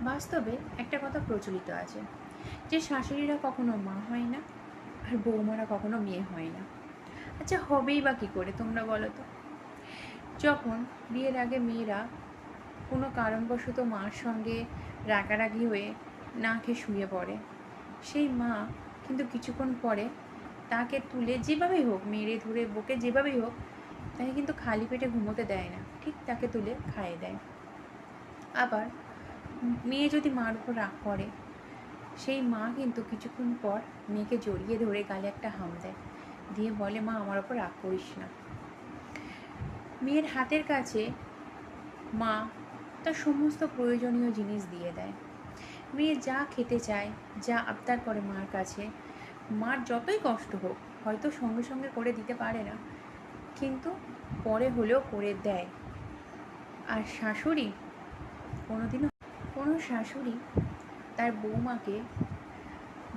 বাস্তবে একটা কথা প্রচলিত আছে যে শাশুড়িরা কখনো মা হয় না আর বৌমারা কখনো মেয়ে হয় না। আচ্ছা, হবেই বা কী করে তোমরা বলো তো? যখন বিয়ের আগে মেয়েরা কোনো কারণবশত মার সঙ্গে রাগারাগি হয়ে না খেয়ে শুয়ে পড়ে, সেই মা কিন্তু কিছুক্ষণ পরে তাকে তুলে যেভাবেই হোক, মেরে ধরে বকে যেভাবেই হোক, তাকে কিন্তু খালি পেটে ঘুমোতে দেয় না, ঠিক তাকে তুলে খাইয়ে দেয়। আবার মেয়ে যদি মার উপর রাগ করে, সেই মা কিন্তু কিছুক্ষণ পর মেয়েকে জড়িয়ে ধরে গালে একটা হাম দেয়, দিয়ে বলে, মা আমার ওপর রাগ করিস না। মেয়ের হাতের কাছে মা তার সমস্ত প্রয়োজনীয় জিনিস দিয়ে দেয়। মেয়ে যা খেতে চায়, যা আবদার করে মার কাছে, মার যতই কষ্ট হোক, হয়তো সঙ্গে সঙ্গে করে দিতে পারে না, কিন্তু পরে হলেও করে দেয়। আর শাশুড়ি কোনোদিনও, কোনো শাশুড়ি তার বৌমাকে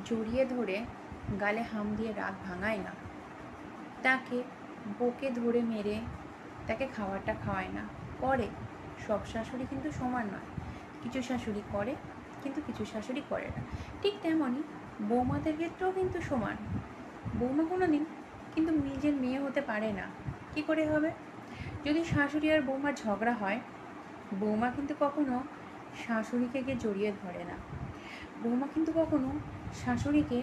জড়িয়ে ধরে গালে হাম দিয়ে রাগ ভাঙায় না, তাকে বকে ধরে মেরে তাকে খাবারটা খাওয়ায় না। করে, সব শাশুড়ি কিন্তু সমান নয়, কিছু শাশুড়ি করে কিন্তু কিছু শাশুড়ি করে না। ঠিক তেমনই বৌমাদের ক্ষেত্রেও কিন্তু সমান। বৌমা কোনো দিন কিন্তু নিজের মেয়ে হতে পারে না। কি করে হবে? যদি শাশুড়ি আর বৌমার ঝগড়া হয়, বৌমা কিন্তু কখনো শাশুড়িকে গিয়ে জড়িয়ে ধরে না। বৌমা কিন্তু কখনো শাশুড়িকে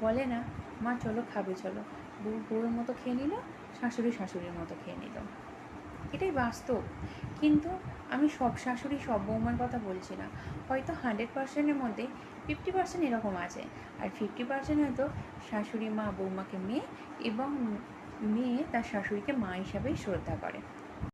বলে না, মা চলো খাবে, চলো। বউ বউয়ের মতো খেয়ে নিল, শাশুড়ি শাশুড়ির মতো খেয়ে নিল। এটাই বাস্তব। কিন্তু আমি সব শাশুড়ি সব বৌমার কথা বলছি না। হয়তো 100%-এর মধ্যে 50% এরকম আছে, আর 50% হয়তো শাশুড়ি মা বৌমাকে মেয়ে, এবং মেয়ে তার শাশুড়িকে মা হিসাবেই শ্রদ্ধা করে।